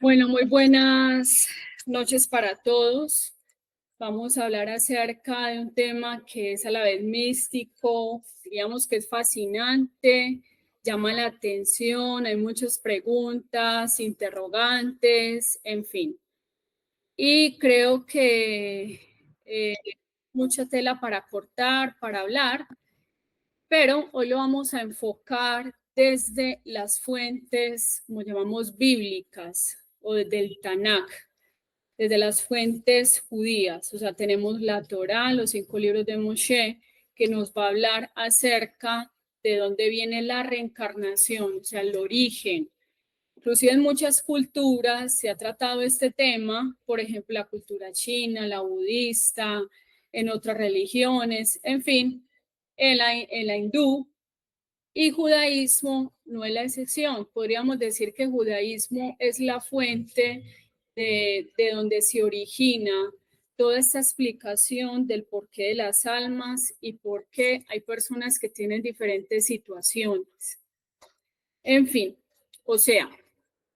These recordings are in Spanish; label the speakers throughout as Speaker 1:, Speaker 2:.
Speaker 1: Bueno, muy buenas noches para todos. Vamos a hablar acerca de un tema que es a la vez místico, digamos que es fascinante, llama la atención, hay muchas preguntas, interrogantes, en fin. Y creo que mucha tela para cortar, para hablar, pero hoy lo vamos a enfocar desde las fuentes, como llamamos, bíblicas o desde el Tanakh, desde las fuentes judías. O sea, tenemos la Torá, los 5 libros de Moshe, que nos va a hablar acerca de dónde viene la reencarnación, o sea, el origen. Inclusive en muchas culturas se ha tratado este tema, por ejemplo, la cultura china, la budista, en otras religiones, en fin, en la hindú, y judaísmo no es la excepción. Podríamos decir que judaísmo es la fuente de donde se origina toda esta explicación del porqué de las almas y por qué hay personas que tienen diferentes situaciones. En fin, o sea,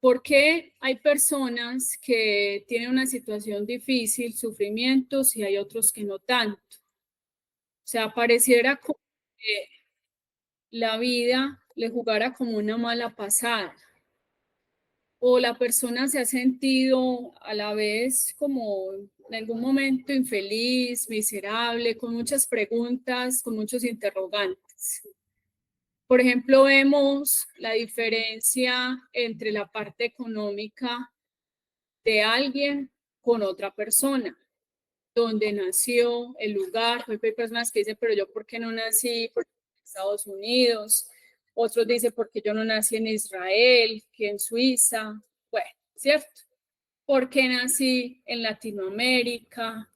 Speaker 1: ¿por qué hay personas que tienen una situación difícil, sufrimientos, y hay otros que no tanto? O sea, pareciera como que la vida le jugara como una mala pasada, o la persona se ha sentido a la vez como en algún momento infeliz, miserable, con muchas preguntas, con muchos interrogantes. Por ejemplo, vemos la diferencia entre la parte económica de alguien con otra persona, donde nació, el lugar. Hay personas que dicen, pero yo, ¿por qué no nací en Estados Unidos? Otros dicen, porque yo no nací en Israel, que en Suiza. Bueno, ¿cierto? ¿Por qué nací en Latinoamérica?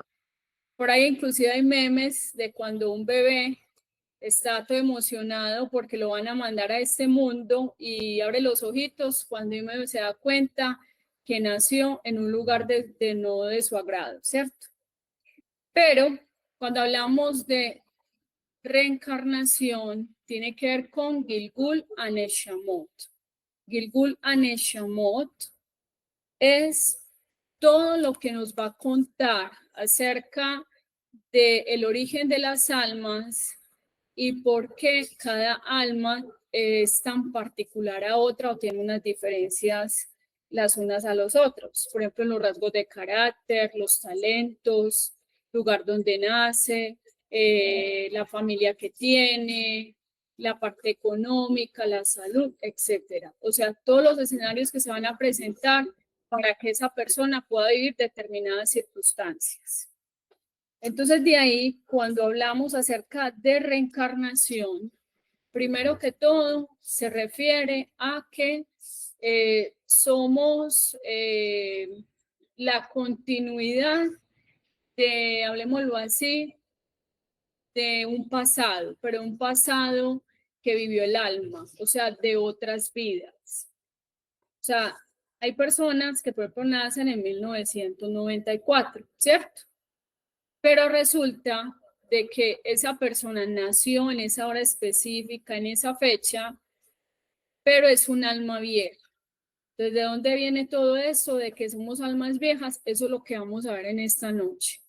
Speaker 1: Por ahí inclusive hay memes de cuando un bebé está todo emocionado porque lo van a mandar a este mundo y abre los ojitos cuando se da cuenta que nació en un lugar no de su agrado, ¿cierto? Pero cuando hablamos de reencarnación, tiene que ver con Gilgul Aneshamot. Gilgul Aneshamot es todo lo que nos va a contar acerca del origen de las almas y por qué cada alma es tan particular a otra o tiene unas diferencias las unas a los otros. Por ejemplo, en los rasgos de carácter, los talentos, lugar donde nace, la familia que tiene, la parte económica, la salud, etcétera. O sea, todos los escenarios que se van a presentar para que esa persona pueda vivir determinadas circunstancias. Entonces, de ahí, cuando hablamos acerca de reencarnación, primero que todo se refiere a que somos la continuidad de, hablemoslo así, de un pasado, pero un pasado que vivió el alma, o sea, de otras vidas. O sea, hay personas que, por ejemplo, nacen en 1994, ¿cierto? Pero resulta de que esa persona nació en esa hora específica, en esa fecha, pero es un alma vieja. Entonces, ¿de dónde viene todo eso? De que somos almas viejas. Eso es lo que vamos a ver en esta noche.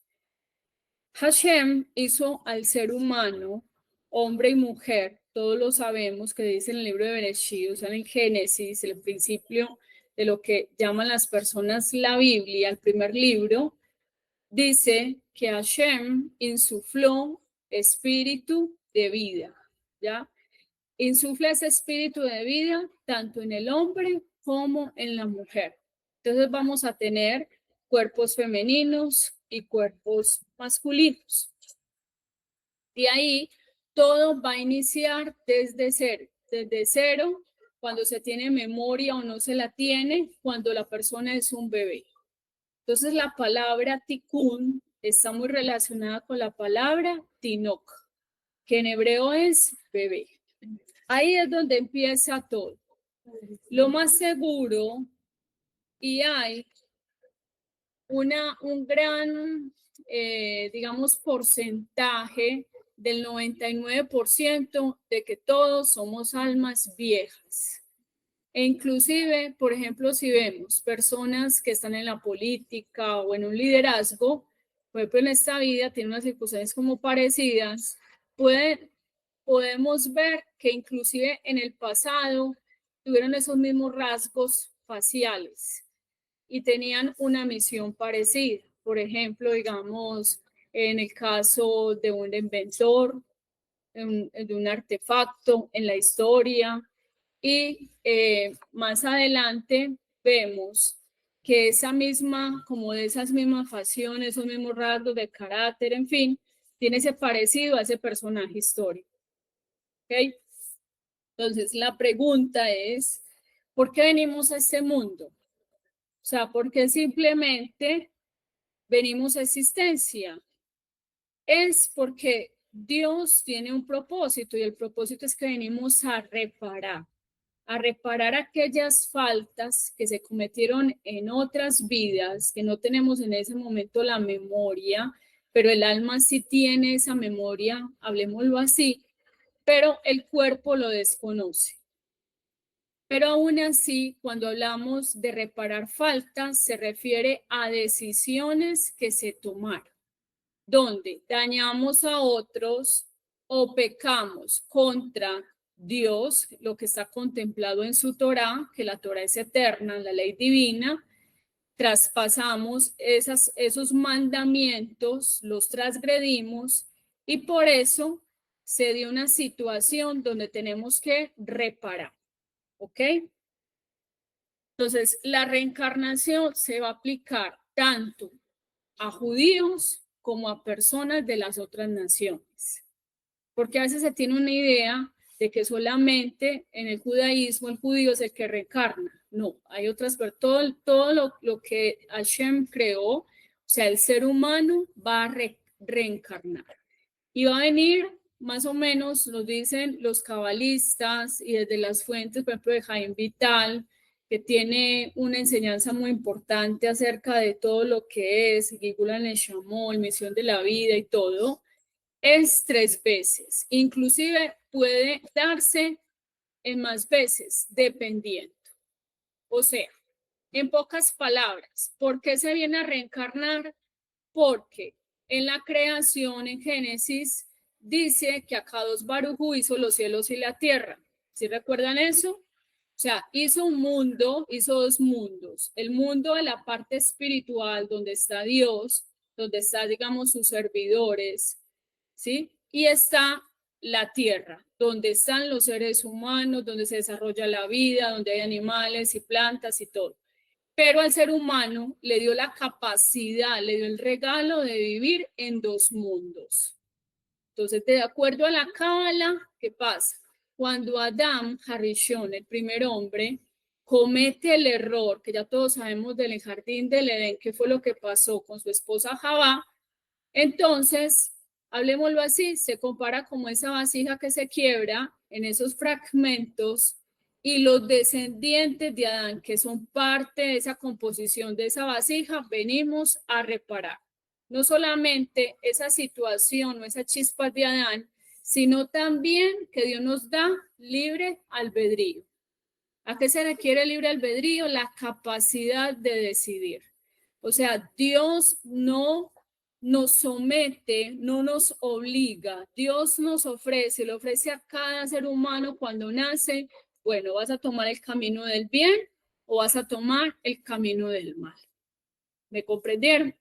Speaker 1: Hashem hizo al ser humano, hombre y mujer, todos lo sabemos, que dice en el libro de Bereshit, o sea, en el Génesis, el principio de lo que llaman las personas la Biblia, el primer libro, dice que Hashem insufló espíritu de vida, ¿ya? Insufla ese espíritu de vida tanto en el hombre como en la mujer. Entonces vamos a tener cuerpos femeninos y cuerpos masculinos. Y ahí todo va a iniciar desde cero, cuando se tiene memoria o no se la tiene, cuando la persona es un bebé. Entonces la palabra tikkun está muy relacionada con la palabra tinok, que en hebreo es bebé. Ahí es donde empieza todo. Lo más seguro, y hay un gran, digamos, porcentaje del 99% de que todos somos almas viejas. E inclusive, por ejemplo, si vemos personas que están en la política o en un liderazgo, por ejemplo, en esta vida tienen unas circunstancias como parecidas, podemos ver que inclusive en el pasado tuvieron esos mismos rasgos faciales y tenían una misión parecida. Por ejemplo, digamos, en el caso de un inventor, de un artefacto en la historia, y más adelante vemos que esa misma, como de esas mismas facciones, esos mismos rasgos de carácter, en fin, tiene ese parecido a ese personaje histórico. ¿Okay? Entonces, la pregunta es, ¿por qué venimos a este mundo? O sea, ¿por qué simplemente venimos a existencia? Es porque Dios tiene un propósito y el propósito es que venimos a reparar aquellas faltas que se cometieron en otras vidas, que no tenemos en ese momento la memoria, pero el alma sí tiene esa memoria, hablemoslo así, pero el cuerpo lo desconoce. Pero aún así, cuando hablamos de reparar faltas, se refiere a decisiones que se tomaron, donde dañamos a otros o pecamos contra Dios, lo que está contemplado en su Torá, que la Torá es eterna, la ley divina, traspasamos esos mandamientos, los transgredimos y por eso se dio una situación donde tenemos que reparar, ¿ok? Entonces, la reencarnación se va a aplicar tanto a judíos como a personas de las otras naciones. Porque a veces se tiene una idea de que solamente en el judaísmo el judío es el que reencarna. No, hay otras, pero todo lo que Hashem creó, o sea, el ser humano va a reencarnar. Y va a venir, más o menos, nos dicen los cabalistas y desde las fuentes, por ejemplo, de Jaime Vital, que tiene una enseñanza muy importante acerca de todo lo que es Gigula Neshamot, misión de la vida y todo, es 3 veces. Inclusive puede darse en más veces, dependiendo. O sea, en pocas palabras, ¿por qué se viene a reencarnar? Porque en la creación, en Génesis, dice que Akadosh Baruj Hu hizo los cielos y la tierra. ¿Sí recuerdan eso? O sea, hizo un mundo, hizo 2 mundos. El mundo de la parte espiritual, donde está Dios, donde está, digamos, sus servidores, ¿sí? Y está la tierra, donde están los seres humanos, donde se desarrolla la vida, donde hay animales y plantas y todo. Pero al ser humano le dio la capacidad, le dio el regalo de vivir en 2 mundos. Entonces, de acuerdo a la Cábala, ¿qué pasa? Cuando Adam Harishon, el primer hombre, comete el error, que ya todos sabemos del jardín del Edén, qué fue lo que pasó con su esposa Javá, entonces, hablemoslo así, se compara como esa vasija que se quiebra en esos fragmentos y los descendientes de Adán, que son parte de esa composición de esa vasija, venimos a reparar. No solamente esa situación o esas chispas de Adán, sino también que Dios nos da libre albedrío. ¿A qué se requiere libre albedrío? La capacidad de decidir. O sea, Dios no nos somete, no nos obliga. Dios nos ofrece, le ofrece a cada ser humano cuando nace, bueno, vas a tomar el camino del bien o vas a tomar el camino del mal. ¿Me comprendieron?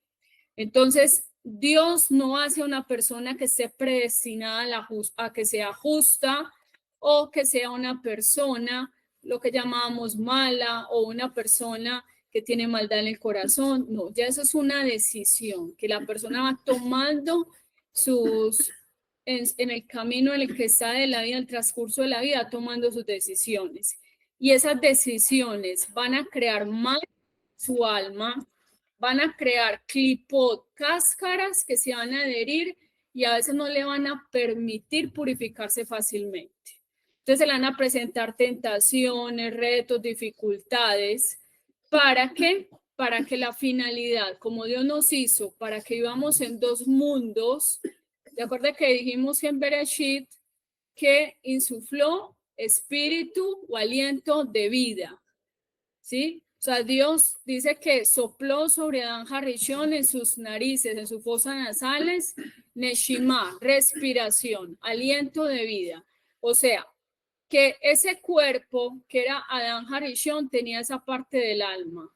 Speaker 1: Entonces, Dios no hace una persona que esté predestinada a que sea justa o que sea una persona, lo que llamamos mala, o una persona que tiene maldad en el corazón. No, ya eso es una decisión que la persona va tomando en el camino en el que está de la vida, en el transcurso de la vida, tomando sus decisiones. Y esas decisiones van a crear mal su alma, van a crear clipot, cáscaras que se van a adherir y a veces no le van a permitir purificarse fácilmente. Entonces se le van a presentar tentaciones, retos, dificultades. ¿Para qué? Para que la finalidad, como Dios nos hizo, para que vivamos en 2 mundos, de acuerdo que dijimos en Bereshit, que insufló espíritu o aliento de vida, ¿sí? O sea, Dios dice que sopló sobre Adán Harishon en sus narices, en sus fosas nasales, Neshima, respiración, aliento de vida. O sea, que ese cuerpo que era Adán Harishon tenía esa parte del alma.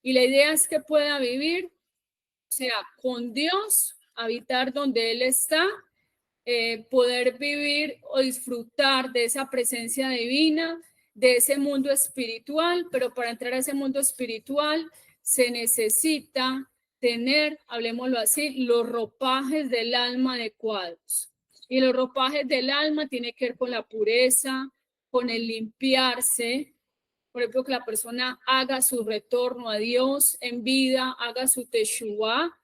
Speaker 1: Y la idea es que pueda vivir, o sea, con Dios, habitar donde Él está, poder vivir o disfrutar de esa presencia divina, de ese mundo espiritual, pero para entrar a ese mundo espiritual se necesita tener, hablemoslo así, los ropajes del alma adecuados. Y los ropajes del alma tienen que ver con la pureza, con el limpiarse. Por ejemplo, que la persona haga su retorno a Dios en vida, haga su teshuvá,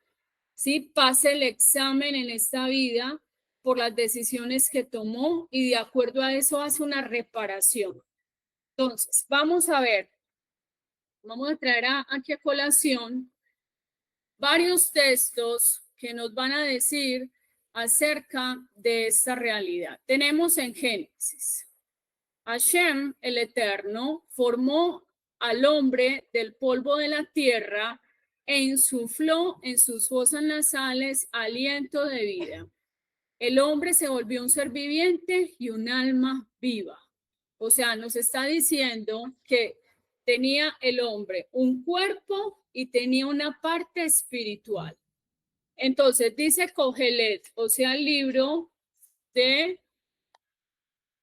Speaker 1: ¿sí? Pase el examen en esta vida por las decisiones que tomó y de acuerdo a eso hace una reparación. Entonces, vamos a ver, vamos a traer aquí a colación varios textos que nos van a decir acerca de esta realidad. Tenemos en Génesis, Hashem, el Eterno, formó al hombre del polvo de la tierra e insufló en sus fosas nasales aliento de vida. El hombre se volvió un ser viviente y un alma viva. O sea, nos está diciendo que tenía el hombre un cuerpo y tenía una parte espiritual. Entonces dice Cogelet, o sea, el libro de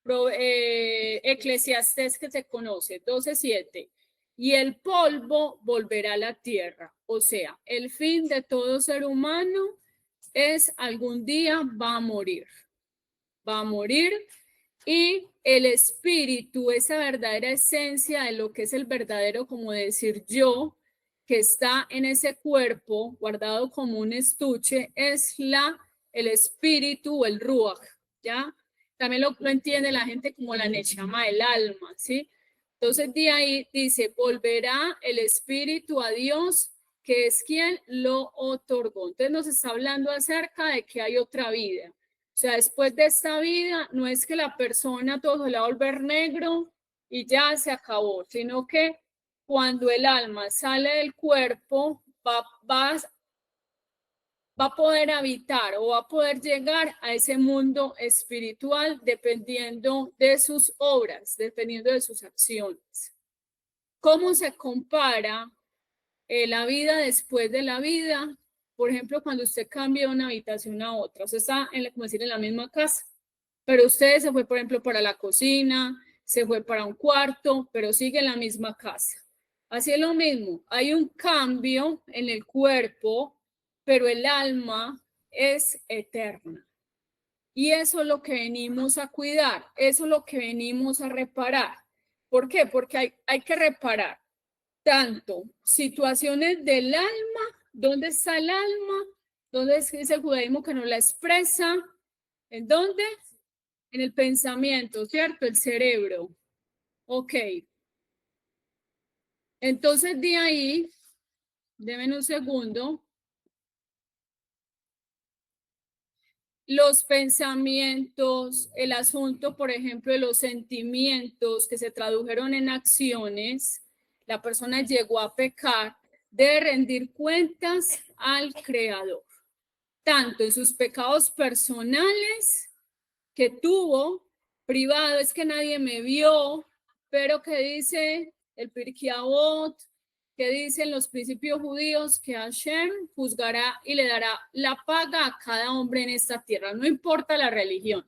Speaker 1: Eclesiastés que se conoce, 12:7. Y el polvo volverá a la tierra. O sea, el fin de todo ser humano es algún día va a morir. Va a morir y el espíritu, esa verdadera esencia de lo que es el verdadero, como decir yo, que está en ese cuerpo guardado como un estuche, es el espíritu o el ruach, ¿ya? También lo entiende la gente como la neshama, el alma, ¿sí? Entonces de ahí dice, volverá el espíritu a Dios, que es quien lo otorgó. Entonces nos está hablando acerca de que hay otra vida. O sea, después de esta vida, no es que la persona todo se le va a volver negro y ya se acabó, sino que cuando el alma sale del cuerpo, va a poder habitar o va a poder llegar a ese mundo espiritual dependiendo de sus obras, dependiendo de sus acciones. ¿Cómo se compara la vida después de la vida? Por ejemplo, cuando usted cambia de una habitación a otra, usted está, como decir, en la misma casa, pero usted se fue, por ejemplo, para la cocina, se fue para un cuarto, pero sigue en la misma casa. Así es lo mismo, hay un cambio en el cuerpo, pero el alma es eterna. Y eso es lo que venimos a cuidar, eso es lo que venimos a reparar. ¿Por qué? Porque hay que reparar tanto situaciones del alma, ¿dónde está el alma? ¿Dónde es el judaísmo que nos la expresa? ¿En dónde? En el pensamiento, ¿cierto? El cerebro. Ok. Entonces de ahí, denme un segundo. Los pensamientos, el asunto, por ejemplo, de los sentimientos que se tradujeron en acciones, la persona llegó a pecar, debe rendir cuentas al Creador, tanto en sus pecados personales que tuvo, privado, es que nadie me vio, pero que dice el Pirkei Avot, que dicen los principios judíos, que Hashem juzgará y le dará la paga a cada hombre en esta tierra, no importa la religión.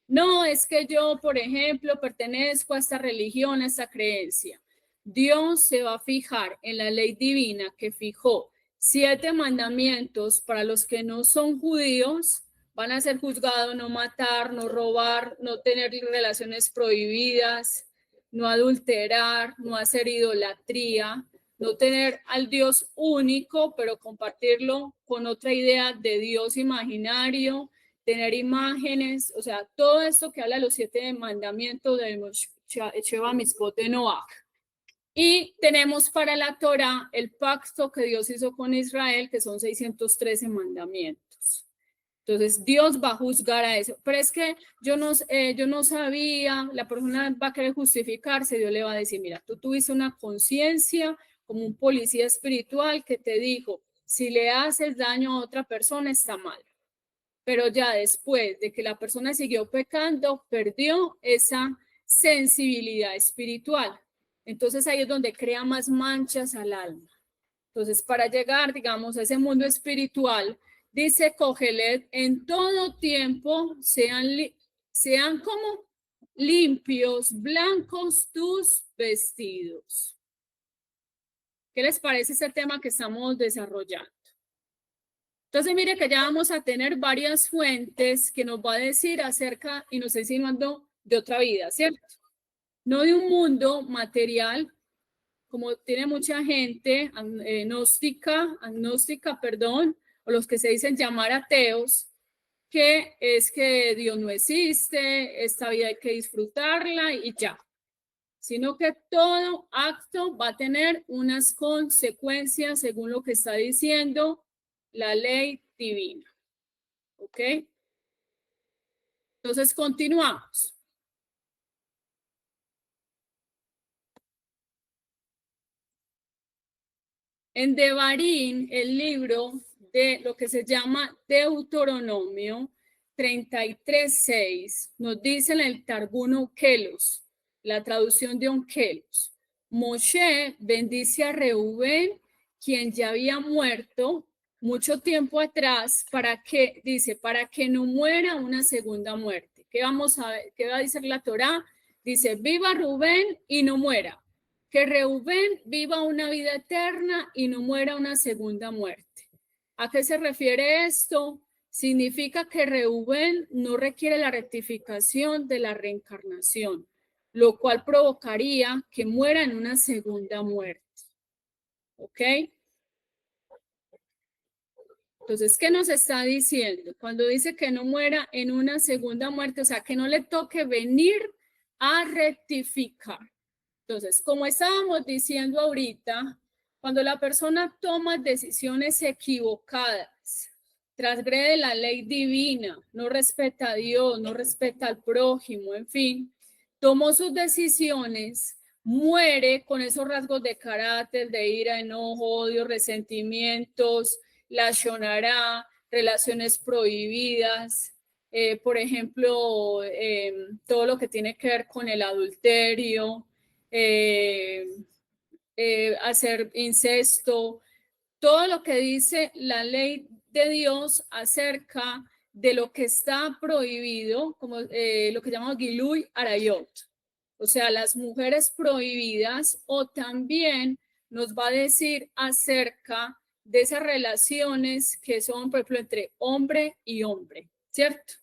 Speaker 1: No es que yo, por ejemplo, pertenezco a esta religión, a esta creencia. Dios se va a fijar en la ley divina que fijó 7 mandamientos para los que no son judíos. Van a ser juzgados no matar, no robar, no tener relaciones prohibidas, no adulterar, no hacer idolatría, no tener al Dios único, pero compartirlo con otra idea de Dios imaginario, tener imágenes, o sea, todo esto que habla de los 7 mandamientos de Sheva Mitzvot de Noach. Y tenemos para la Torah el pacto que Dios hizo con Israel, que son 613 mandamientos. Entonces Dios va a juzgar a eso. Pero es que yo no sabía, la persona va a querer justificarse, Dios le va a decir, mira, tú tuviste una conciencia como un policía espiritual que te dijo, si le haces daño a otra persona está mal. Pero ya después de que la persona siguió pecando, perdió esa sensibilidad espiritual. Entonces ahí es donde crea más manchas al alma. Entonces, para llegar, digamos, a ese mundo espiritual, dice Cogelet, en todo tiempo sean como limpios, blancos tus vestidos. ¿Qué les parece ese tema que estamos desarrollando? Entonces, mire que ya vamos a tener varias fuentes que nos va a decir acerca y nos está insinuando de otra vida, ¿cierto? No de un mundo material, como tiene mucha gente agnóstica, perdón, o los que se dicen llamar ateos, que es que Dios no existe, esta vida hay que disfrutarla y ya, sino que todo acto va a tener unas consecuencias según lo que está diciendo la ley divina. ¿Ok? Entonces continuamos. En Devarim, el libro de lo que se llama Deuteronomio 33:6, nos dice en el Targum Onkelos, la traducción de Onkelos, Moshe bendice a Reubén, quien ya había muerto mucho tiempo atrás, para que no muera una segunda muerte. ¿Qué va a decir la Torá? Dice, viva Rubén y no muera. Que Reubén viva una vida eterna y no muera una segunda muerte. ¿A qué se refiere esto? Significa que Reubén no requiere la rectificación de la reencarnación, lo cual provocaría que muera en una segunda muerte. ¿Ok? Entonces, ¿qué nos está diciendo? Cuando dice que no muera en una segunda muerte, o sea, que no le toque venir a rectificar. Entonces, como estábamos diciendo ahorita, cuando la persona toma decisiones equivocadas, transgrede la ley divina, no respeta a Dios, no respeta al prójimo, en fin, tomó sus decisiones, muere con esos rasgos de carácter, de ira, enojo, odio, resentimientos, la shonará, relaciones prohibidas, por ejemplo, todo lo que tiene que ver con el adulterio, hacer incesto, todo lo que dice la ley de Dios acerca de lo que está prohibido, como lo que llamamos Giluy Arayot, o sea, las mujeres prohibidas, o también nos va a decir acerca de esas relaciones que son, por ejemplo, entre hombre y hombre, ¿cierto?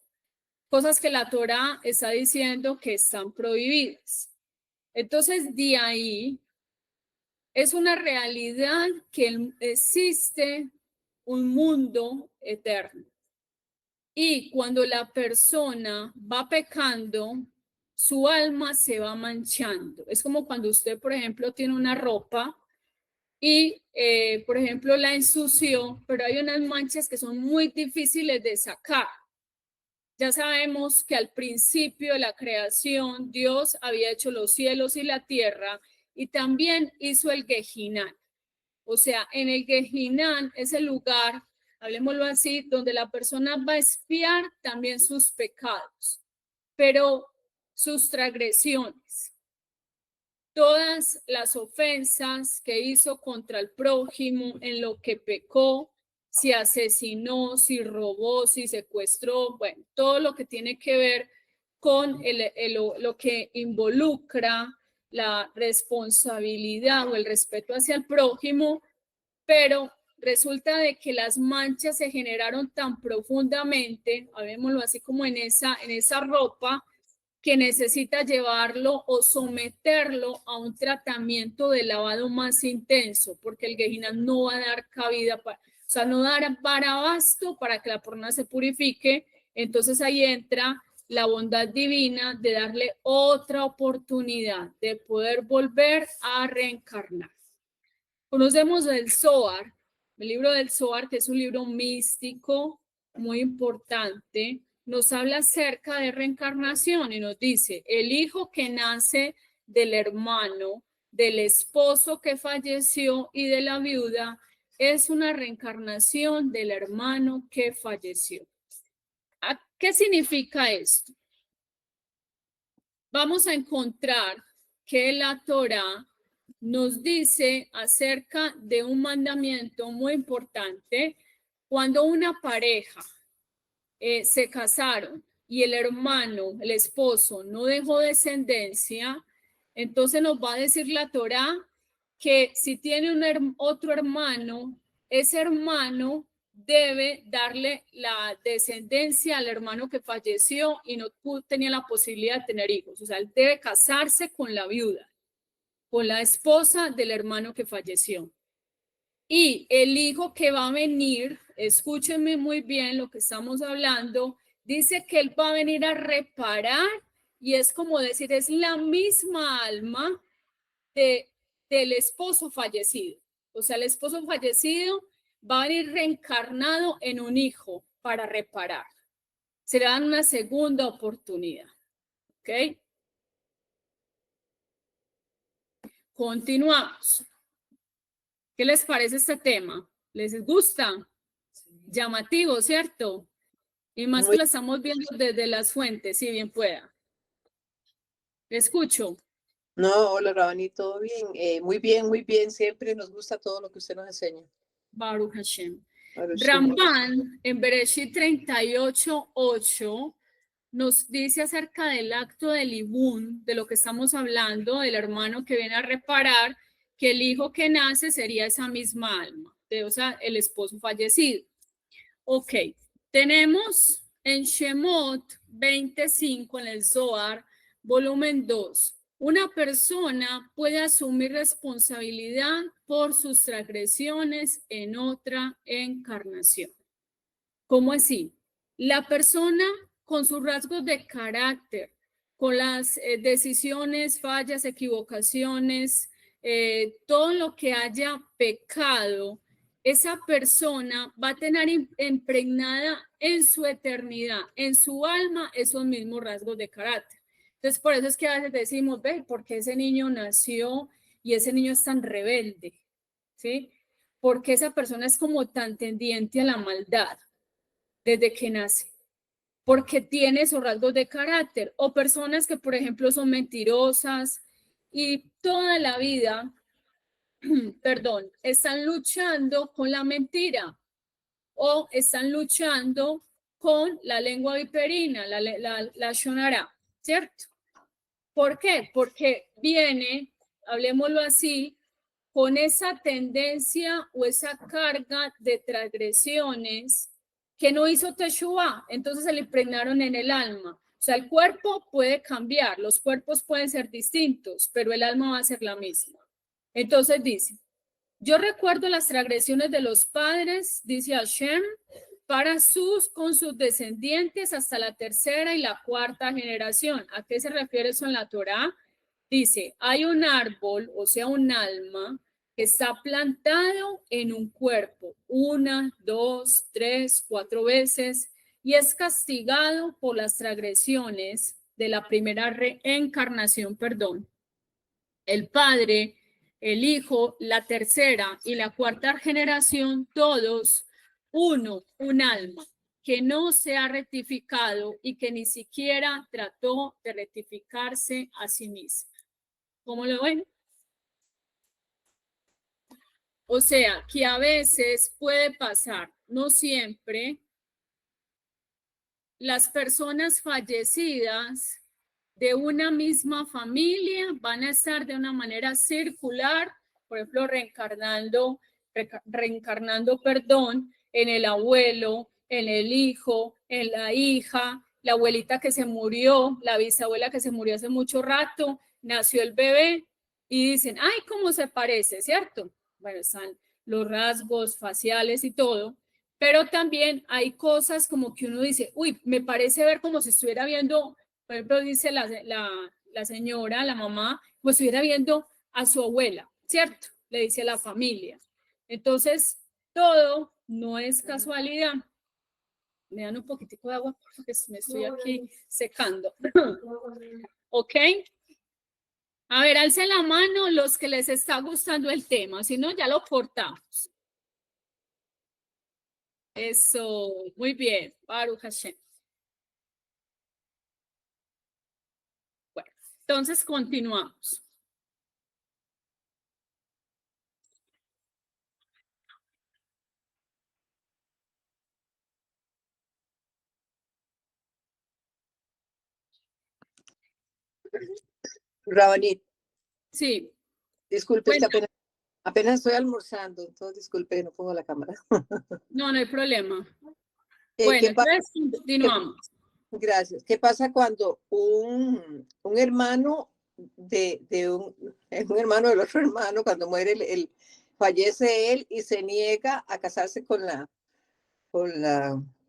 Speaker 1: Cosas que la Torá está diciendo que están prohibidas. Entonces, de ahí es una realidad que existe un mundo eterno. Y cuando la persona va pecando, su alma se va manchando. Es como cuando usted, por ejemplo, tiene una ropa y, por ejemplo, la ensució, pero hay unas manchas que son muy difíciles de sacar. Ya sabemos que al principio de la creación Dios había hecho los cielos y la tierra y también hizo el Gehinán. O sea, en el Gehinán es el lugar, hablemoslo así, donde la persona va a expiar también sus pecados, pero sus transgresiones, todas las ofensas que hizo contra el prójimo, en lo que pecó, si asesinó, si robó, si secuestró, bueno, todo lo que tiene que ver con lo que involucra la responsabilidad o el respeto hacia el prójimo, pero resulta de que las manchas se generaron tan profundamente, habémoslo así como en esa ropa, que necesita llevarlo o someterlo a un tratamiento de lavado más intenso, porque el Gehinam no va a dar cabida, o sea, no dará para abasto para que la persona se purifique. Entonces ahí entra la bondad divina de darle otra oportunidad de poder volver a reencarnar. Conocemos el Zohar, el libro del Zohar, que es un libro místico, muy importante, nos habla acerca de reencarnación y nos dice, el hijo que nace del hermano, del esposo que falleció y de la viuda, es una reencarnación del hermano que falleció. ¿Qué significa esto? Vamos a encontrar que la Torá nos dice acerca de un mandamiento muy importante. Cuando una pareja se casaron y el hermano, el esposo, no dejó descendencia, entonces nos va a decir la Torá que si tiene otro hermano, ese hermano debe darle la descendencia al hermano que falleció y no tenía la posibilidad de tener hijos. O sea, él debe casarse con la viuda, con la esposa del hermano que falleció. Y el hijo que va a venir, escúchenme muy bien lo que estamos hablando, dice que él va a venir a reparar y es como decir, es la misma alma del esposo fallecido. O sea, el esposo fallecido va a venir reencarnado en un hijo para reparar. Se le dan una segunda oportunidad. ¿Ok? Continuamos. ¿Qué les parece este tema? ¿Les gusta? Llamativo, ¿cierto? Y más que lo estamos viendo desde las fuentes, si bien pueda. ¿Le escucho?
Speaker 2: No, hola Rabani, ¿todo bien? Muy bien, muy bien. Siempre nos gusta todo lo que usted nos enseña.
Speaker 1: Baruch Hashem.
Speaker 2: Baruch Hashem.
Speaker 1: Ramban, en Bereshit 38:8, nos dice acerca del acto del ibún, de lo que estamos hablando, del hermano que viene a reparar, que el hijo que nace sería esa misma alma, o sea, el esposo fallecido. Ok, tenemos en Shemot 25, en el Zohar, volumen 2, una persona puede asumir responsabilidad por sus transgresiones en otra encarnación. ¿Cómo así? La persona con sus rasgos de carácter, con las decisiones, fallas, equivocaciones, todo lo que haya pecado, esa persona va a tener impregnada en su eternidad, en su alma, esos mismos rasgos de carácter. Entonces, por eso es que a veces decimos, ve, ¿por qué ese niño nació y ese niño es tan rebelde? ¿Sí? Porque esa persona es como tan tendiente a la maldad desde que nace, porque tiene esos rasgos de carácter, o personas que, por ejemplo, son mentirosas y toda la vida, perdón, están luchando con la mentira o están luchando con la lengua viperina, la shonara, ¿cierto? ¿Por qué? Porque viene, hablemoslo así, con esa tendencia o esa carga de transgresiones que no hizo Teshuvah, entonces se le impregnaron en el alma. O sea, el cuerpo puede cambiar, los cuerpos pueden ser distintos, pero el alma va a ser la misma. Entonces dice, yo recuerdo las transgresiones de los padres, dice Hashem, con sus descendientes hasta la tercera y la cuarta generación. ¿A qué se refiere eso en la Torá? Dice, hay un árbol, o sea, un alma, que está plantado en un cuerpo, 1, 2, 3, 4 veces, y es castigado por las transgresiones de la primera reencarnación, perdón. El padre, el hijo, la tercera y la cuarta generación, todos un alma que no se ha rectificado y que ni siquiera trató de rectificarse a sí misma. ¿Cómo lo ven? O sea, que a veces puede pasar, no siempre, las personas fallecidas de una misma familia van a estar de una manera circular, por ejemplo, reencarnando, perdón, en el abuelo, en el hijo, en la hija, la abuelita que se murió, la bisabuela que se murió hace mucho rato, nació el bebé y dicen, ay, ¿cómo se parece? ¿Cierto? Bueno, están los rasgos faciales y todo, pero también hay cosas como que uno dice, uy, me parece ver como si estuviera viendo, por ejemplo, dice la señora, la mamá, como si estuviera viendo a su abuela, ¿cierto? Le dice a la familia. Entonces, todo no es casualidad. me dan un poquitico de agua porque me estoy aquí secando. ¿Ok? A ver, alcen la mano los que les está gustando el tema, si no ya lo cortamos. Eso, muy bien, Baruch Hashem. Bueno, entonces continuamos.
Speaker 2: Rabanit,
Speaker 1: Sí.
Speaker 2: disculpe,
Speaker 1: Bueno,
Speaker 2: es que apenas estoy almorzando, entonces disculpe, no pongo la cámara.
Speaker 1: no hay problema.
Speaker 2: ¿Qué
Speaker 1: Bueno,
Speaker 2: pasa?
Speaker 1: entonces continuamos.
Speaker 2: Gracias. ¿Qué pasa cuando un hermano un hermano del otro hermano, cuando muere fallece él y se niega a casarse con la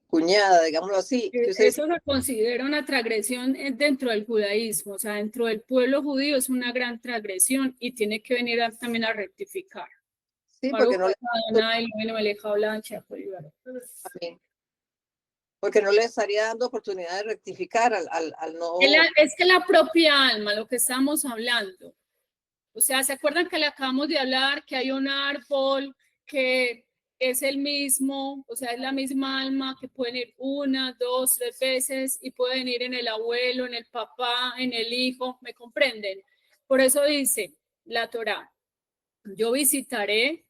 Speaker 2: cuñada, digámoslo así? Que usted dice,
Speaker 1: Eso se considera una transgresión dentro del judaísmo, o sea, dentro del pueblo judío es una gran transgresión y tiene que venir también a rectificar.
Speaker 2: sí,
Speaker 1: Baruch Adonai Eloheinu melech haolam she'achol yibarach.
Speaker 2: amén, porque no le estaría dando oportunidad de rectificar al no.
Speaker 1: Es que la propia alma, lo que estamos hablando, o sea, ¿se acuerdan que le acabamos de hablar que hay un árbol que es el mismo, o sea, es la misma alma que pueden ir 1, 2, 3 veces y pueden ir en el abuelo, en el papá, en el hijo, ¿me comprenden? Por eso dice la Torá, yo visitaré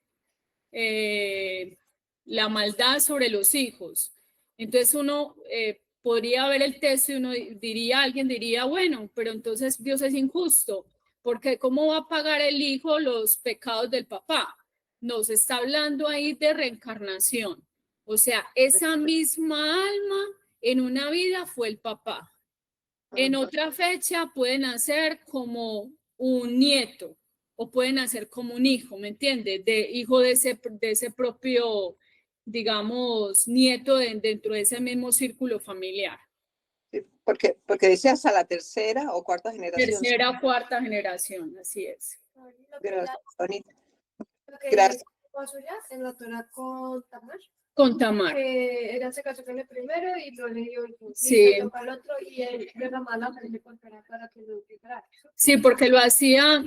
Speaker 1: la maldad sobre los hijos. Entonces uno podría ver el texto y uno diría, alguien diría, bueno, pero entonces Dios es injusto, porque ¿cómo va a pagar el hijo los pecados del papá? Nos está hablando ahí de reencarnación. O sea, esa misma alma en una vida fue el papá. En otra fecha pueden nacer como un nieto o pueden nacer como un hijo, ¿me entiendes? De hijo de ese propio, digamos, nieto dentro de ese mismo círculo familiar.
Speaker 2: Porque dice hasta la tercera o cuarta generación.
Speaker 1: Tercera o cuarta generación, así es.
Speaker 2: Gracias, bonita.
Speaker 3: Gracias. En la Torah con Tamar.
Speaker 1: Con Tamar.
Speaker 3: Que ella se casó con el primero y lo leyó
Speaker 1: Sí.
Speaker 3: y tocó al otro y él derramó la sangre para que lo quitara.
Speaker 1: Sí, porque lo hacía,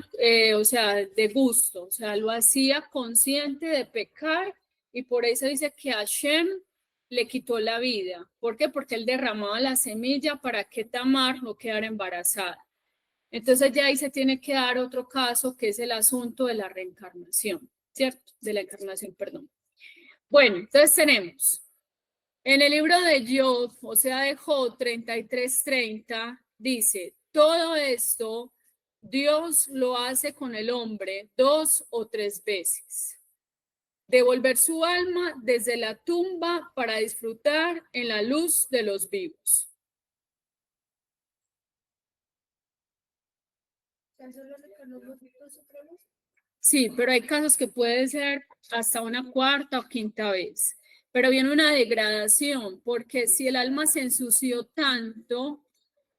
Speaker 1: o sea, de gusto, o sea, lo hacía consciente de pecar y por eso dice que Hashem le quitó la vida. ¿Por qué? Porque él derramaba la semilla para que Tamar no quedara embarazada. Entonces ya ahí se tiene que dar otro caso que es el asunto de la reencarnación, ¿cierto? De la encarnación, perdón. Bueno, entonces tenemos en el libro de Job, o sea, de Job 33:30, dice, todo esto Dios lo hace con el hombre 2 o 3 veces. Devolver su alma desde la tumba para disfrutar en la luz de los vivos. Sí, pero hay casos que puede ser hasta una cuarta o quinta vez. Pero viene una degradación, porque si el alma se ensució tanto, o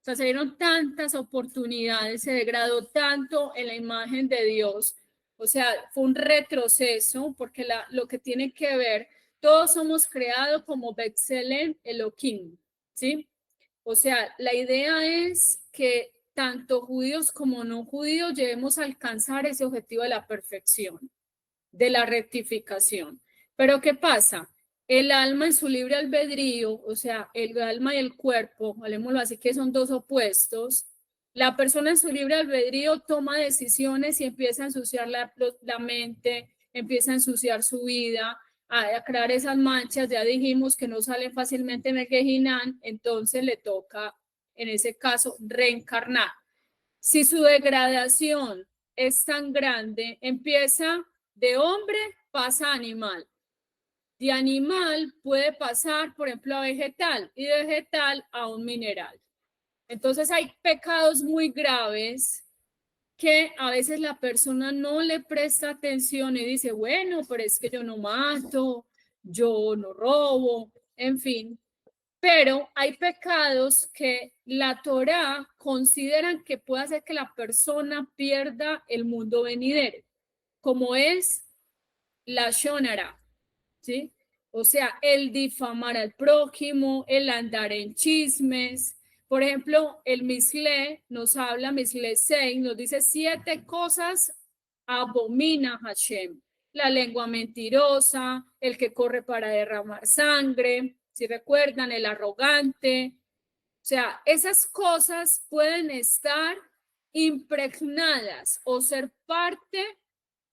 Speaker 1: sea, se dieron tantas oportunidades, se degradó tanto en la imagen de Dios, o sea, fue un retroceso, porque lo que tiene que ver, todos somos creados como B'Tselem Elohim, ¿sí? O sea, la idea es que tanto judíos como no judíos lleguemos a alcanzar ese objetivo de la perfección, de la rectificación. Pero ¿qué pasa? El alma en su libre albedrío, o sea, el alma y el cuerpo, hablemoslo así, que son dos opuestos, la persona en su libre albedrío toma decisiones y empieza a ensuciar la mente, empieza a ensuciar su vida, a crear esas manchas, ya dijimos que no salen fácilmente en el Gehinam, entonces le toca, en ese caso, reencarnar. Si su degradación es tan grande, empieza de hombre, pasa a animal. De animal puede pasar, por ejemplo, a vegetal y de vegetal a un mineral. Entonces hay pecados muy graves que a veces la persona no le presta atención y dice, bueno, pero es que yo no mato, yo no robo, en fin. Pero hay pecados que la Torá consideran que puede hacer que la persona pierda el mundo venidero, como es la shonara, ¿sí? O sea, el difamar al prójimo, el andar en chismes. Por ejemplo, el Mishle nos habla, Mishle 6, nos dice 7 cosas abomina Hashem. La lengua mentirosa, el que corre para derramar sangre, si recuerdan, el arrogante. O sea, esas cosas pueden estar impregnadas o ser parte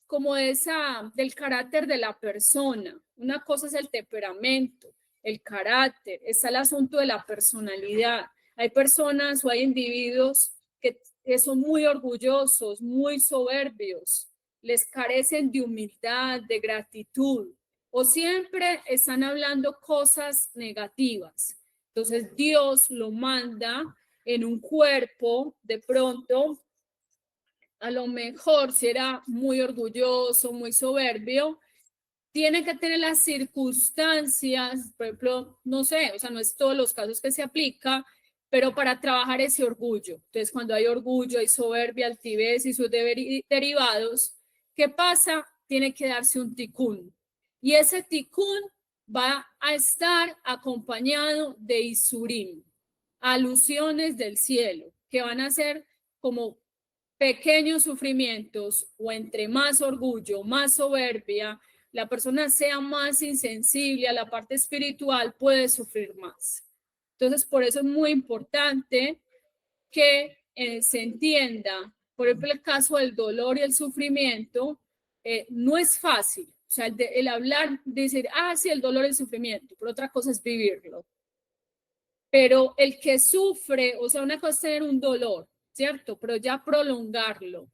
Speaker 1: como del carácter de la persona. Una cosa es el temperamento, el carácter, está el asunto de la personalidad. Hay personas o hay individuos que son muy orgullosos, muy soberbios, les carecen de humildad, de gratitud, o siempre están hablando cosas negativas. Entonces Dios lo manda en un cuerpo, de pronto, a lo mejor si era muy orgulloso, muy soberbio, tiene que tener las circunstancias, por ejemplo, no sé, o sea, no es todos los casos que se aplica, pero para trabajar ese orgullo. Entonces, cuando hay orgullo, hay soberbia, altivez y sus derivados, ¿qué pasa? Tiene que darse un tikkun. Y ese tikkun va a estar acompañado de isurim, alusiones del cielo, que van a ser como pequeños sufrimientos, o entre más orgullo, más soberbia, la persona sea más insensible a la parte espiritual, puede sufrir más. Entonces, por eso es muy importante que se entienda, por ejemplo, el caso del dolor y el sufrimiento, no es fácil. O sea, el hablar, decir, sí, el dolor y el sufrimiento, pero otra cosa es vivirlo. Pero el que sufre, o sea, una cosa es tener un dolor, ¿cierto? Pero ya prolongarlo.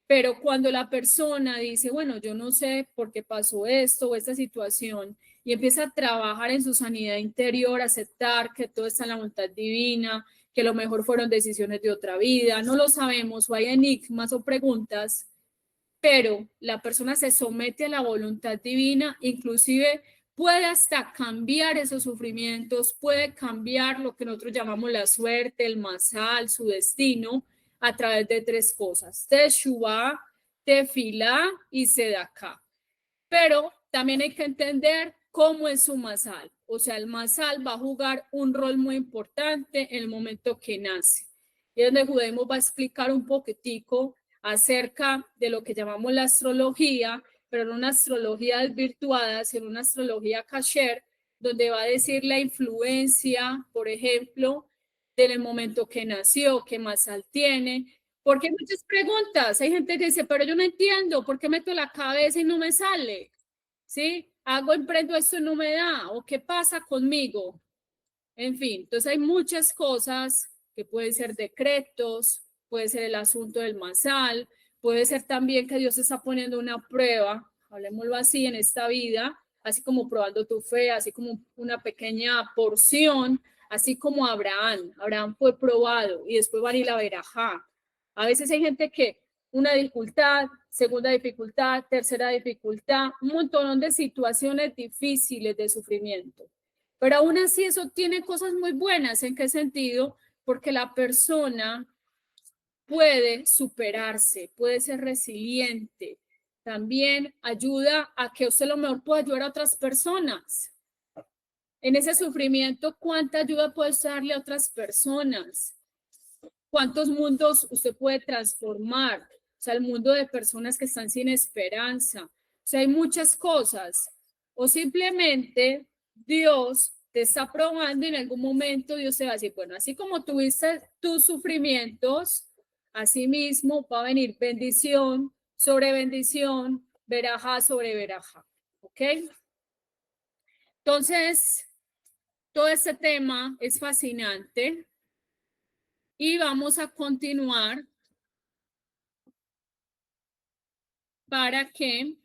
Speaker 1: Pero cuando la persona dice, bueno, yo no sé por qué pasó esto o esta situación, y empieza a trabajar en su sanidad interior, aceptar que todo está en la voluntad divina, que lo mejor fueron decisiones de otra vida, no lo sabemos, o hay enigmas o preguntas, pero la persona se somete a la voluntad divina, inclusive puede hasta cambiar esos sufrimientos, puede cambiar lo que nosotros llamamos la suerte, el mazal, su destino, a través de 3 cosas: Teshuvá, Tefilá y Sedaká. Pero también hay que entender cómo es su mazal. O sea, el mazal va a jugar un rol muy importante en el momento que nace. Y es donde Judaísmo va a explicar un poquitico acerca de lo que llamamos la astrología, pero no una astrología desvirtuada, sino una astrología kasher, donde va a decir la influencia, por ejemplo, del momento que nació, qué mazal tiene, porque hay muchas preguntas. Hay gente que dice, pero yo no entiendo, ¿por qué meto la cabeza y no me sale? ¿Sí? Emprendo esto y no me da, o qué pasa conmigo. En fin, entonces hay muchas cosas que pueden ser decretos, puede ser el asunto del masal, puede ser también que Dios está poniendo una prueba, hablemoslo así, en esta vida, así como probando tu fe, así como una pequeña porción, así como Abraham fue probado y después va a ir la verajá. A veces hay gente que una dificultad, segunda dificultad, tercera dificultad, un montón de situaciones difíciles de sufrimiento. Pero aún así eso tiene cosas muy buenas. ¿En qué sentido? Porque la persona puede superarse, puede ser resiliente. También ayuda a que usted a lo mejor pueda ayudar a otras personas. En ese sufrimiento, ¿cuánta ayuda puede darle a otras personas? ¿Cuántos mundos usted puede transformar? O sea, el mundo de personas que están sin esperanza. O sea, hay muchas cosas. O simplemente Dios te está probando y en algún momento Dios te va a decir, bueno, así como tuviste tus sufrimientos, así mismo va a venir bendición sobre bendición, verajá sobre verajá. ¿Ok? Entonces, todo este tema es fascinante y vamos a continuar para que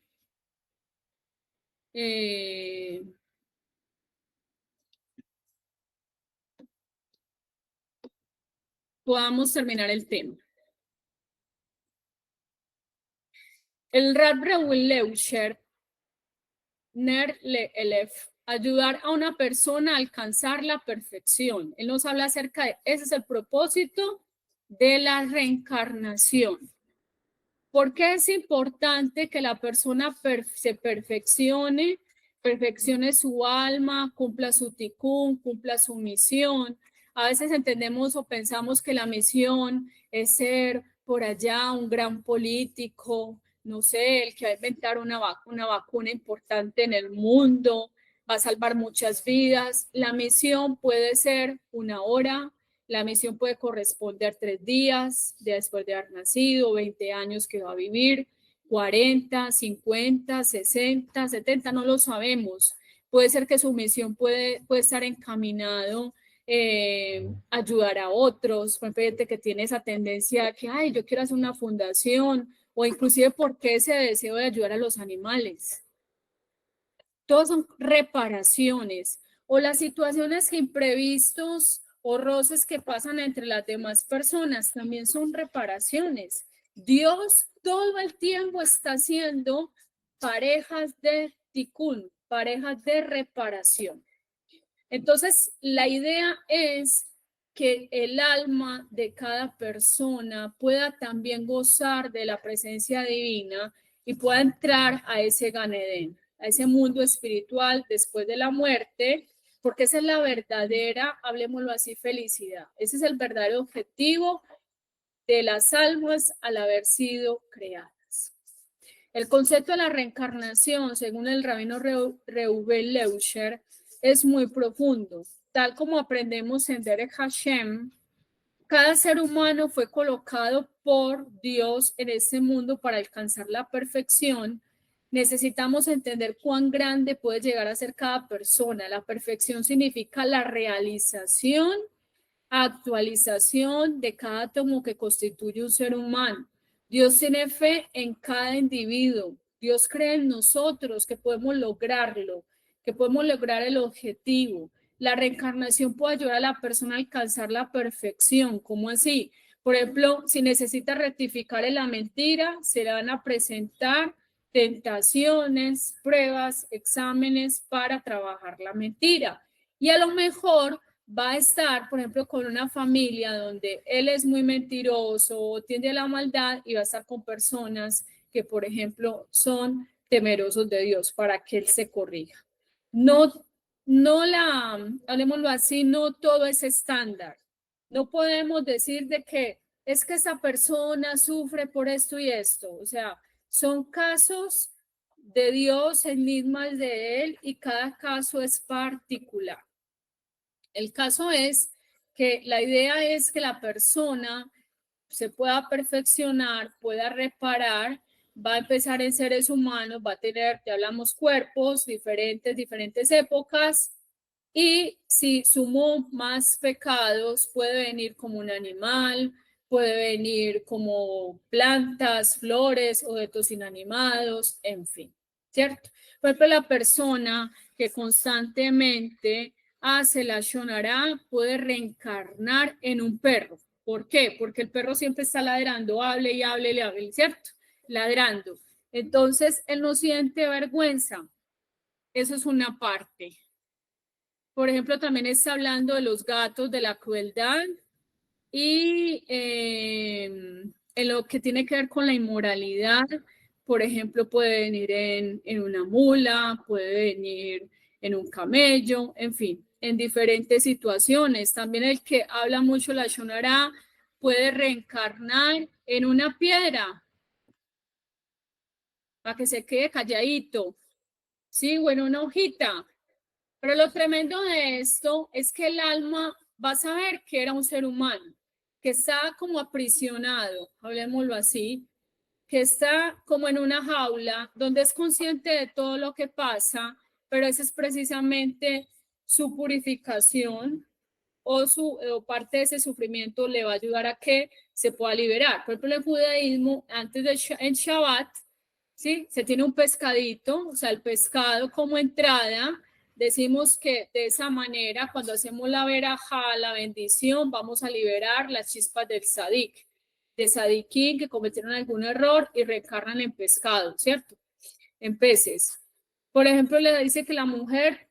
Speaker 1: podamos terminar el tema. El Rab Reuel Leusher, Ner Leelef, ayudar a una persona a alcanzar la perfección. Él nos habla acerca de, ese es el propósito de la reencarnación. ¿Por qué es importante que la persona se perfeccione? perfeccione su alma, cumpla su tikkun, cumpla su misión. A veces entendemos o pensamos que la misión es ser por allá un gran político, no sé, el que va a inventar una vacuna importante en el mundo, va a salvar muchas vidas. La misión puede ser una hora, la misión puede corresponder 3 días después de haber nacido, 20 años que va a vivir, 40, 50, 60, 70, no lo sabemos. Puede ser que su misión puede estar encaminado ayudar a otros, por ejemplo, gente que tiene esa tendencia que, ay, yo quiero hacer una fundación, o inclusive porque ese deseo de ayudar a los animales. Todos son reparaciones, o las situaciones imprevistos o roces que pasan entre las demás personas también son reparaciones. Dios todo el tiempo está haciendo parejas de tikkun, parejas de reparación. Entonces, la idea es que el alma de cada persona pueda también gozar de la presencia divina y pueda entrar a ese Gan Edén, a ese mundo espiritual después de la muerte, porque esa es la verdadera, hablemoslo así, felicidad. Ese es el verdadero objetivo de las almas al haber sido creadas. El concepto de la reencarnación, según el rabino Reuven Leusher, es muy profundo. Tal como aprendemos en Derech Hashem, cada ser humano fue colocado por Dios en este mundo para alcanzar la perfección. Necesitamos entender cuán grande puede llegar a ser cada persona. La perfección significa la realización, actualización de cada átomo que constituye un ser humano. Dios tiene fe en cada individuo. Dios cree en nosotros que podemos lograrlo, que podemos lograr el objetivo. La reencarnación puede ayudar a la persona a alcanzar la perfección. ¿Cómo así? Por ejemplo, si necesita rectificar en la mentira, se le van a presentar tentaciones, pruebas, exámenes para trabajar la mentira. Y a lo mejor va a estar, por ejemplo, con una familia donde él es muy mentiroso o tiende a la maldad y va a estar con personas que, por ejemplo, son temerosos de Dios para que él se corrija. Hablemoslo así, no todo es estándar. No podemos decir de que es que esa persona sufre por esto y esto. O sea, son casos de Dios, enigmas de él y cada caso es particular. El caso es que la idea es que la persona se pueda perfeccionar, pueda reparar, va a empezar en seres humanos, va a tener, ya hablamos, cuerpos diferentes épocas, y si sumo más pecados, puede venir como un animal, puede venir como plantas, flores, objetos inanimados, en fin, ¿cierto? Por ejemplo, la persona que constantemente hace la shonará puede reencarnar en un perro. ¿Por qué? Porque el perro siempre está ladrando, hable y hable y hable, ¿cierto? Ladrando. Entonces, él no siente vergüenza. Eso es una parte. Por ejemplo, también está hablando de los gatos, de la crueldad y en lo que tiene que ver con la inmoralidad. Por ejemplo, puede venir en una mula, puede venir en un camello, en fin, en diferentes situaciones. También el que habla mucho la shonará puede reencarnar en una piedra para que se quede calladito, ¿sí? O en una hojita. Pero lo tremendo de esto es que el alma va a saber que era un ser humano, que está como aprisionado, hablemoslo así, que está como en una jaula donde es consciente de todo lo que pasa, pero esa es precisamente su purificación o parte de ese sufrimiento le va a ayudar a que se pueda liberar. Por ejemplo, en el judaísmo, en Shabbat, ¿sí? Se tiene un pescadito, o sea, el pescado como entrada. Decimos que de esa manera, cuando hacemos la verajá, la bendición, vamos a liberar las chispas del sadik, de sadiquín que cometieron algún error y reencarnan en pescado, ¿cierto? En peces. Por ejemplo, le dice que la mujer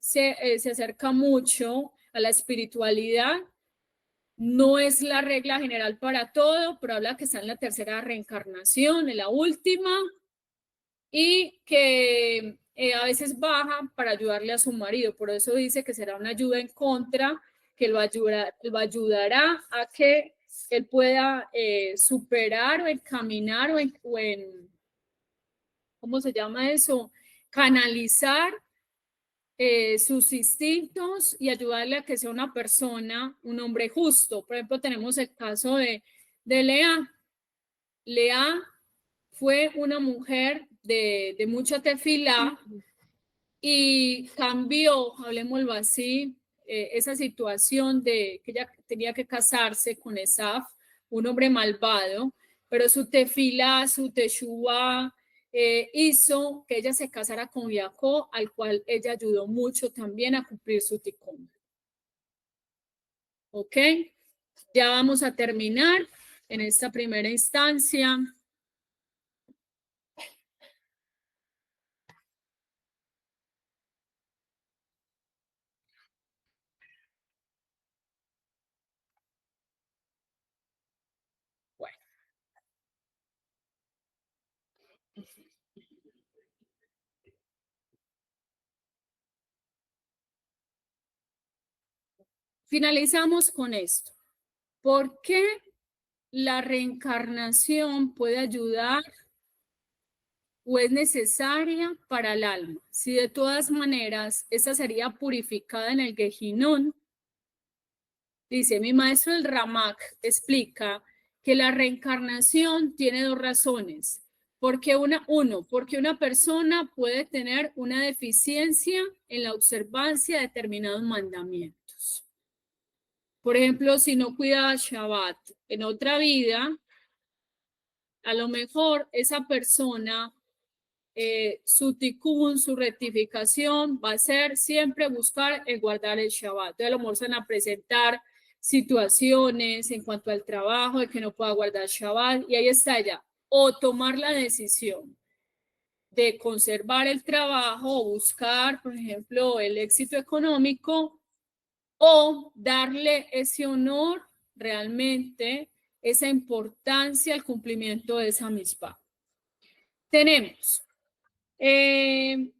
Speaker 1: se acerca mucho a la espiritualidad. No es la regla general para todo, pero habla que está en la tercera reencarnación, en la última, y que a veces baja para ayudarle a su marido. Por eso dice que será una ayuda en contra, que lo ayudará a que él pueda superar o encaminar o en, ¿cómo se llama eso? Canalizar sus instintos y ayudarle a que sea una persona, un hombre justo. Por ejemplo, tenemos el caso de Lea. Lea fue una mujer de mucha tefilá y cambió, hablemoslo así, esa situación de que ella tenía que casarse con Esaf, un hombre malvado, pero su tefilá, su teshuvá, hizo que ella se casara con Jacob, al cual ella ayudó mucho también a cumplir su tikkun. ¿Ok? Ya vamos a terminar en esta primera instancia. Bueno. Finalizamos con esto. ¿Por qué la reencarnación puede ayudar o es necesaria para el alma? Si de todas maneras esta sería purificada en el Gehinón. Dice, mi maestro el Ramak explica que la reencarnación tiene dos razones. Porque una persona puede tener una deficiencia en la observancia de determinados mandamientos. Por ejemplo, si no cuidaba Shabbat en otra vida, a lo mejor esa persona, su tikkun, su rectificación va a ser siempre buscar el guardar el Shabbat. Entonces, a lo mejor se van a presentar situaciones en cuanto al trabajo de que no pueda guardar Shabbat y ahí está ella. O tomar la decisión de conservar el trabajo o buscar, por ejemplo, el éxito económico o darle ese honor realmente, esa importancia al cumplimiento de esa misma. Tenemos el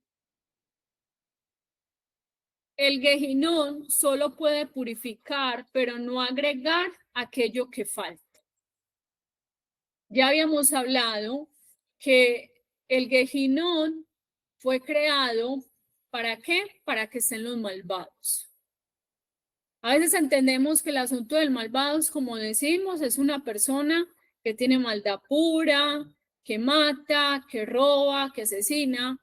Speaker 1: Gehinón solo puede purificar, pero no agregar aquello que falta. Ya habíamos hablado que el Gehinón fue creado ¿para qué? Para que estén los malvados. A veces entendemos que el asunto del malvado, como decimos, es una persona que tiene maldad pura, que mata, que roba, que asesina,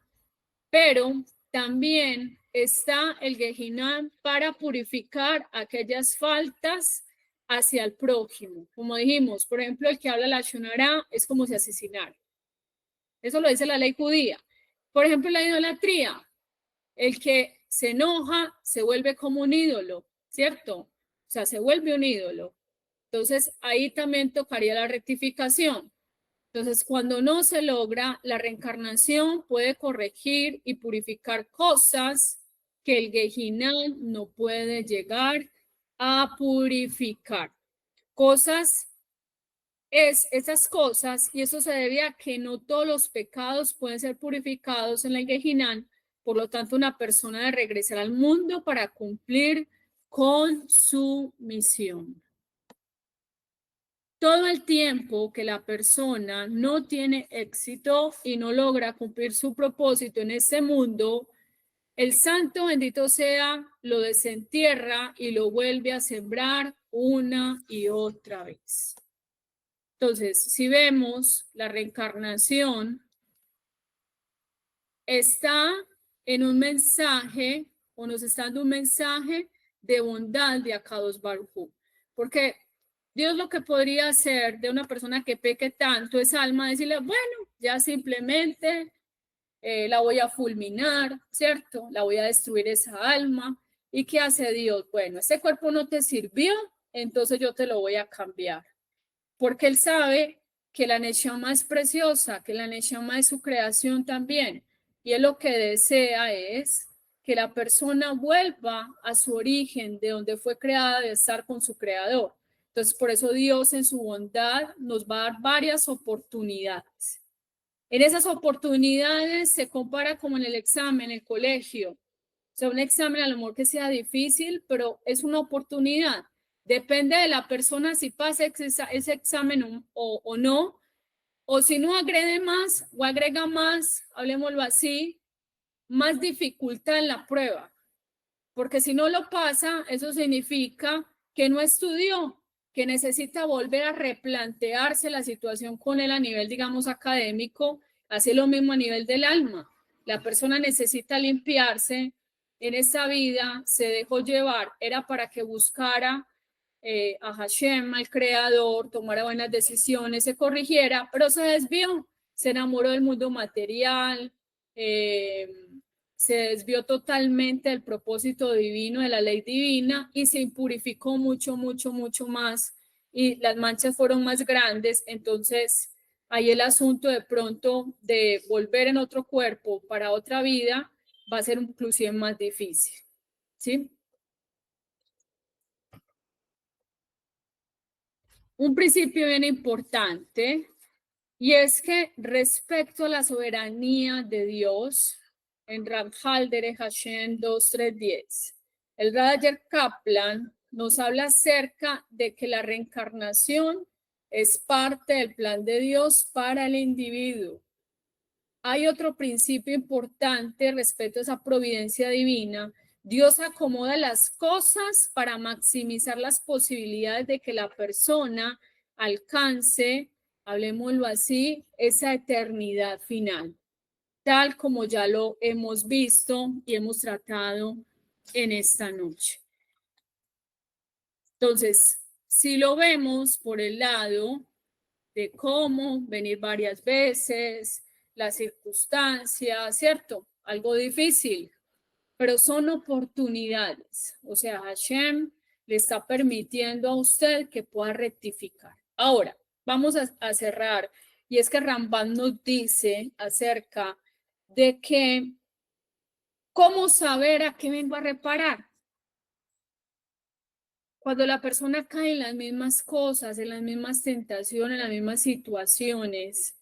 Speaker 1: pero también está el Gehinán para purificar aquellas faltas hacia el prójimo. Como dijimos, por ejemplo, el que habla la Shonará es como si asesinara. Eso lo dice la ley judía. Por ejemplo, la idolatría. El que se enoja se vuelve como un ídolo, ¿cierto? O sea, se vuelve un ídolo. Entonces, ahí también tocaría la rectificación. Entonces, cuando no se logra, la reencarnación puede corregir y purificar cosas que el Gehinán no puede llegar a purificar. Esas cosas, y eso se debe a que no todos los pecados pueden ser purificados en el Gehinán. Por lo tanto, una persona debe regresar al mundo para cumplir con su misión. Todo el tiempo que la persona no tiene éxito y no logra cumplir su propósito en este mundo, el santo bendito sea, lo desentierra y lo vuelve a sembrar una y otra vez. Entonces, si vemos la reencarnación, está en un mensaje o nos está dando un mensaje de bondad de Akadosh Baruj Hu. Porque Dios lo que podría hacer de una persona que peque tanto es alma, decirle, bueno, ya simplemente la voy a fulminar, ¿cierto? La voy a destruir esa alma. ¿Y qué hace Dios? Bueno, ese cuerpo no te sirvió, entonces yo te lo voy a cambiar. Porque Él sabe que la Neshama es preciosa, que la Neshama es su creación también. Y Él lo que desea es que la persona vuelva a su origen, de donde fue creada, de estar con su creador. Entonces, por eso Dios en su bondad nos va a dar varias oportunidades. En esas oportunidades se compara como en el examen, en el colegio. O sea, un examen a lo mejor que sea difícil, pero es una oportunidad. Depende de la persona si pasa ese examen o no, o si no agrede más o agrega más, hablemoslo así, más dificultad en la prueba. Porque si no lo pasa, eso significa que no estudió, que necesita volver a replantearse la situación con él a nivel, digamos, académico, hace lo mismo a nivel del alma. La persona necesita limpiarse en esta vida, se dejó llevar, era para que buscara a Hashem, al creador, tomara buenas decisiones, se corrigiera, pero se desvió, se enamoró del mundo material, se desvió totalmente del propósito divino, de la ley divina, y se impurificó mucho, mucho, mucho más, y las manchas fueron más grandes. Entonces ahí el asunto de pronto de volver en otro cuerpo para otra vida va a ser inclusive más difícil, ¿sí? Un principio bien importante, y es que respecto a la soberanía de Dios, en Ramchal Derech Hashem 2.3.10, el Rav Kaplan nos habla acerca de que la reencarnación es parte del plan de Dios para el individuo. Hay otro principio importante respecto a esa providencia divina. Dios acomoda las cosas para maximizar las posibilidades de que la persona alcance, hablemoslo así, esa eternidad final, tal como ya lo hemos visto y hemos tratado en esta noche. Entonces, si lo vemos por el lado de cómo venir varias veces, las circunstancias, ¿cierto? Algo difícil, pero son oportunidades. O sea, Hashem le está permitiendo a usted que pueda rectificar. Ahora, vamos a cerrar. Y es que Rambam nos dice acerca de que, ¿cómo saber a qué vengo a reparar? Cuando la persona cae en las mismas cosas, en las mismas tentaciones, en las mismas situaciones,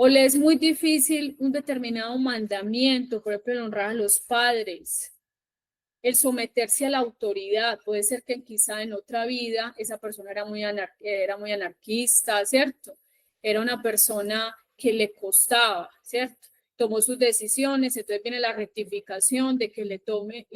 Speaker 1: o le es muy difícil un determinado mandamiento, por ejemplo, el honrar a los padres, el someterse a la autoridad. Puede ser que quizá en otra vida esa persona era muy anarquista, ¿cierto? Era una persona que le costaba, ¿cierto? Tomó sus decisiones, entonces viene la rectificación de que le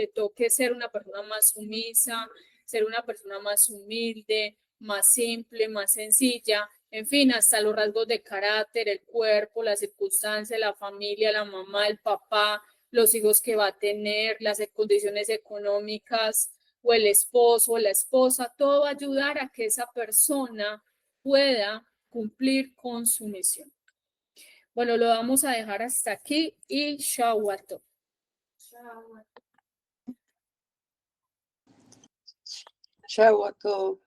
Speaker 1: toque ser una persona más sumisa, ser una persona más humilde, más simple, más sencilla. En fin, hasta los rasgos de carácter, el cuerpo, las circunstancias, la familia, la mamá, el papá, los hijos que va a tener, las condiciones económicas, o el esposo o la esposa, todo va a ayudar a que esa persona pueda cumplir con su misión. Bueno, lo vamos a dejar hasta aquí y Shabbat Tov.
Speaker 2: Shabbat Tov.